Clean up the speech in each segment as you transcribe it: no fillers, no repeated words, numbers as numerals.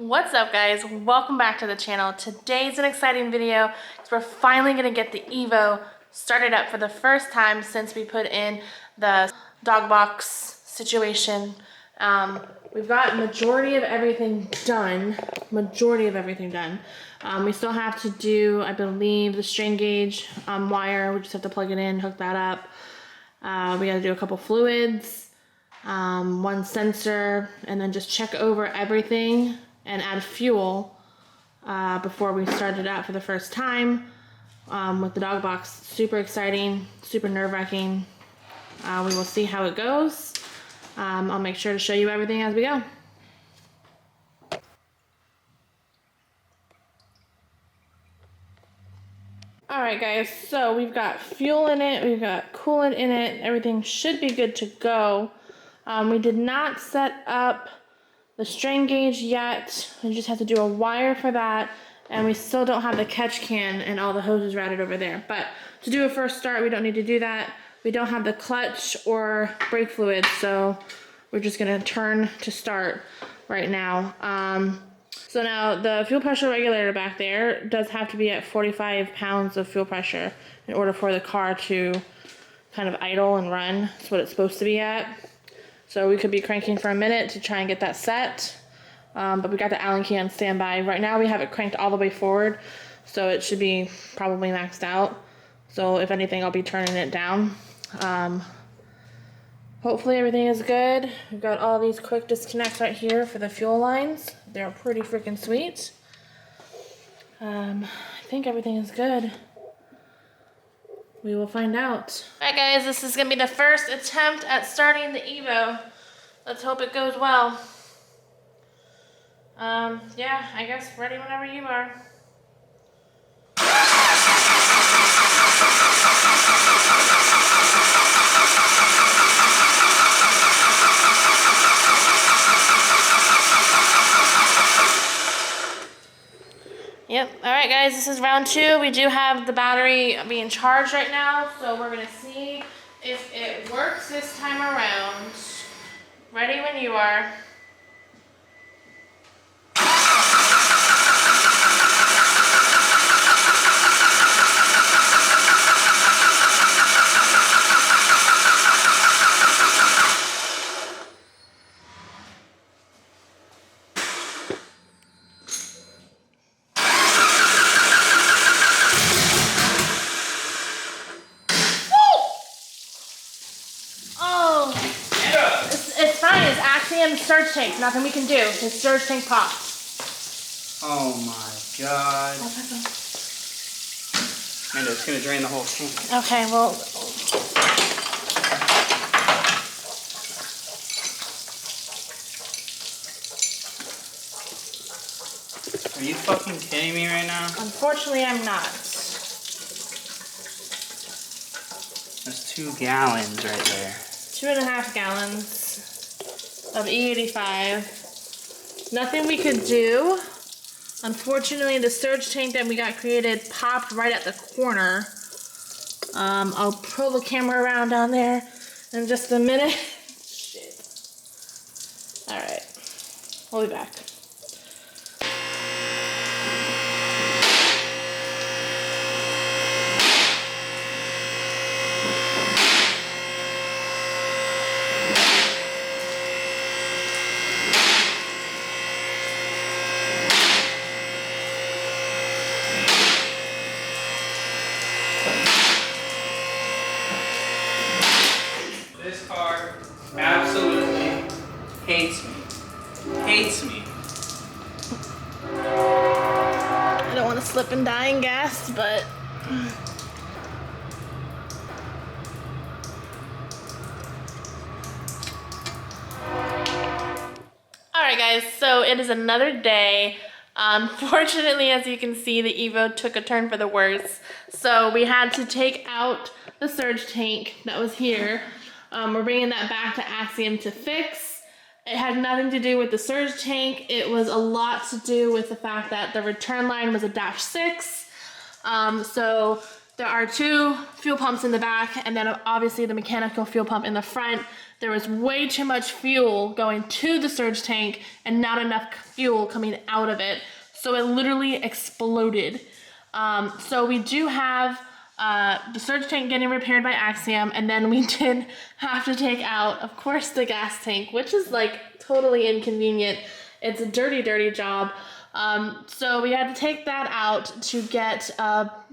What's up, guys? Welcome back to the channel. Today's an exciting video because we're finally going to get the EVO started up for the first time since we put in the dog box situation. We've got majority of everything done. We still have to do, I believe, the strain gauge wire. We just have to plug it in, hook that up. We got to do a couple fluids, one sensor, and then just check over everything and add fuel before we start it out for the first time with the dog box. Super exciting, super nerve-wracking. We will see how it goes. I'll make sure to show you everything as we go. Alright guys, so we've got fuel in it, we've got coolant in it, everything should be good to go. We did not set up the strain gauge yet. We just have to do a wire for that, and we still don't have the catch can and all the hoses routed over there. But to do a first start, we don't need to do that. We don't have the clutch or brake fluid, so we're just gonna turn to start right now. So now the fuel pressure regulator back there does have to be at 45 pounds of fuel pressure in order for the car to kind of idle and run. That's what it's supposed to be at. So we could be cranking for a minute to try and get that set. But we got the Allen key on standby. Right now we have it cranked all the way forward, so it should be probably maxed out. So if anything, I'll be turning it down. Hopefully everything is good. We've got all these quick disconnects right here for the fuel lines. They're pretty freaking sweet. I think everything is good. We will find out. Alright guys, this is gonna be the first attempt at starting the EVO. Let's hope it goes well. Yeah, I guess ready whenever you are. Yep, alright guys, this is round 2. We do have the battery being charged right now, so we're going to see if it works this time around. Ready when you are. Surge tank, nothing we can do. The surge tank popped. Oh my god. Amanda, it's gonna drain the whole tank. Okay, well. Are you fucking kidding me right now? Unfortunately, I'm not. That's 2 gallons right there. 2.5 gallons. Of E85. Nothing we could do. Unfortunately, the surge tank that we got created popped right at the corner. I'll pull the camera around down there in just a minute. Shit. Alright. We'll be back. This car absolutely hates me. Hates me. I don't want to slip and die in gas, but... Alright guys, so it is another day. Unfortunately, as you can see, the EVO took a turn for the worse. So we had to take out the surge tank that was here. We're bringing that back to Axiom to fix. It had nothing to do with the surge tank. It was a lot to do with the fact that the return line was a -6. So There are 2 fuel pumps in the back, and then obviously the mechanical fuel pump in the front. There was way too much fuel going to the surge tank and not enough fuel coming out of it. So it literally exploded. So we do have the surge tank getting repaired by Axiom, and then we did have to take out, of course, the gas tank, which is like totally inconvenient. It's a dirty, dirty job. So we had to take that out to get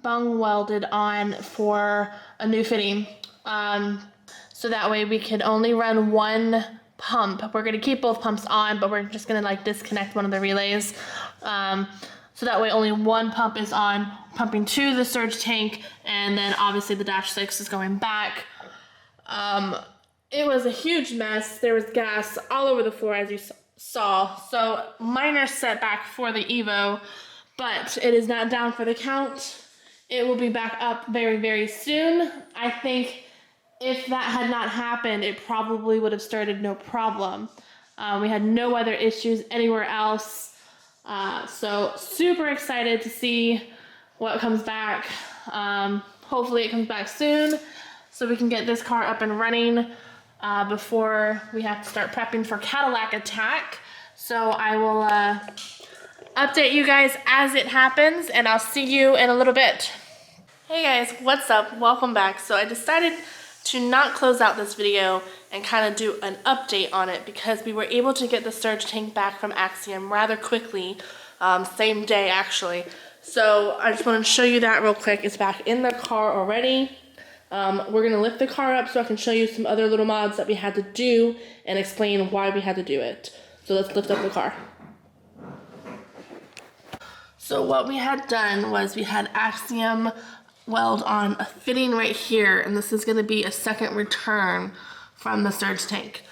bung welded on for a new fitting. So that way we could only run 1 pump. We're going to keep both pumps on, but we're just going to like disconnect one of the relays. So that way only 1 pump is on, pumping to the surge tank, and then obviously the Dash 6 is going back. It was a huge mess. There was gas all over the floor, as you saw. So minor setback for the EVO, but it is not down for the count. It will be back up very, very soon. I think if that had not happened, it probably would have started no problem. We had no other issues anywhere else. So super excited to see what comes back. Hopefully it comes back soon so we can get this car up and running before we have to start prepping for Cadillac Attack. So I will update you guys as it happens, and I'll see you in a little bit. Hey guys, what's up? Welcome back. So I decided to not close out this video and kind of do an update on it because we were able to get the surge tank back from Axiom rather quickly, same day actually. So I just want to show you that real quick. It's back in the car already. We're gonna lift the car up so I can show you some other little mods that we had to do and explain why we had to do it. So let's lift up the car. So what we had done was we had Axiom weld on a fitting right here, and this is going to be a second return from the surge tank.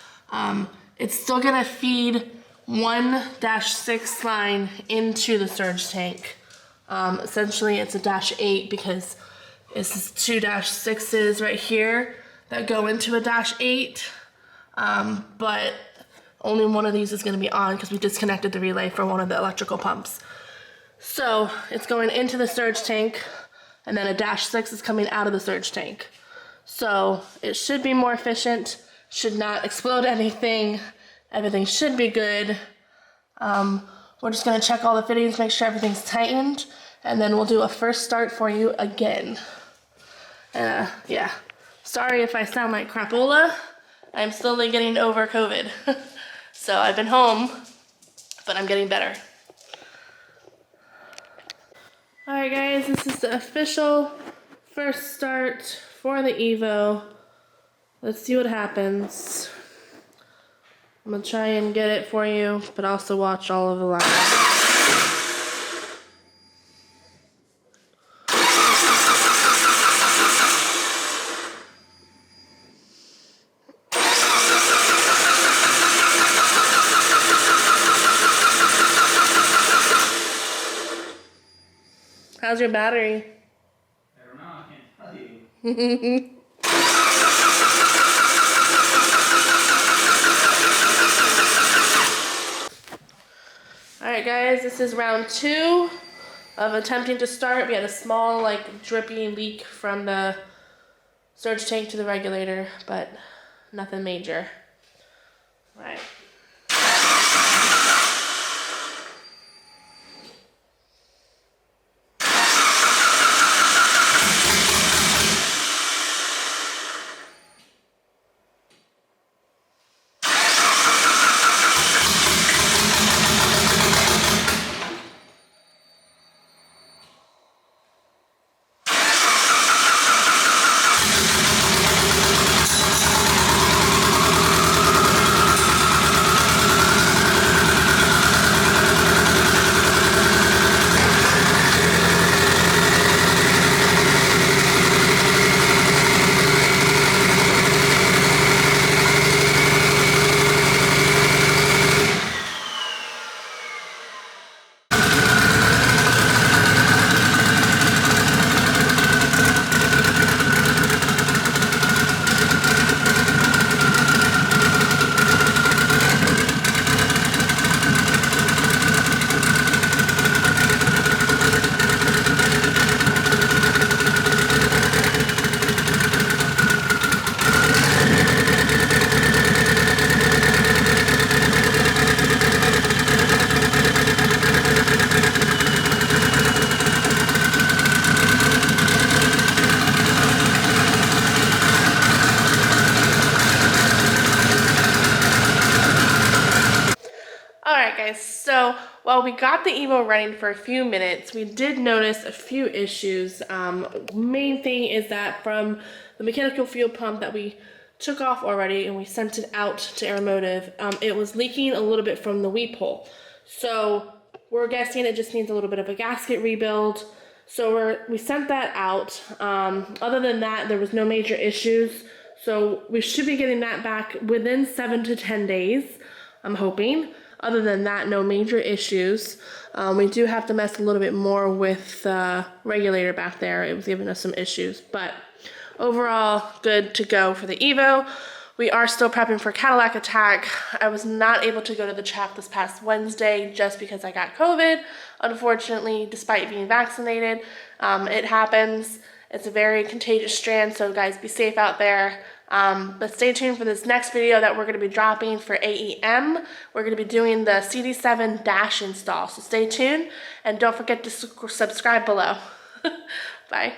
It's still going to feed 1-6 line into the surge tank. Essentially it's a -8 because this is 2-6s right here that go into a -8, but only one of these is going to be on because we disconnected the relay for one of the electrical pumps. So it's going into the surge tank, and then a -6 is coming out of the surge tank. So it should be more efficient, should not explode anything, everything should be good. We're just gonna check all the fittings, make sure everything's tightened, and then we'll do a first start for you again. Yeah, sorry if I sound like crapola. I'm slowly getting over COVID. So I've been home, but I'm getting better. Alright guys, this is the official first start for the EVO. Let's see what happens. I'm gonna try and get it for you, but also watch all of the lines. How's your battery? I don't know, I can't tell you. Alright guys, this is round 2 of attempting to start. We had a small like drippy leak from the surge tank to the regulator, but nothing major. Alright. So while we got the EVO running for a few minutes, we did notice a few issues. Main thing is that from the mechanical fuel pump that we took off already and we sent it out to Aeromotive, it was leaking a little bit from the weep hole. So we're guessing it just needs a little bit of a gasket rebuild. So we sent that out. Other than that, there was no major issues. So we should be getting that back within 7 to 10 days, I'm hoping. Other than that, no major issues. We do have to mess a little bit more with the regulator back there. It was giving us some issues, but overall, good to go for the EVO. We are still prepping for Cadillac Attack. I was not able to go to the track this past Wednesday just because I got COVID, unfortunately, despite being vaccinated. It happens. It's a very contagious strand, so guys, be safe out there. But stay tuned for this next video that we're going to be dropping for AEM. We're going to be doing the CD7 dash install, so stay tuned, and don't forget to subscribe below. Bye.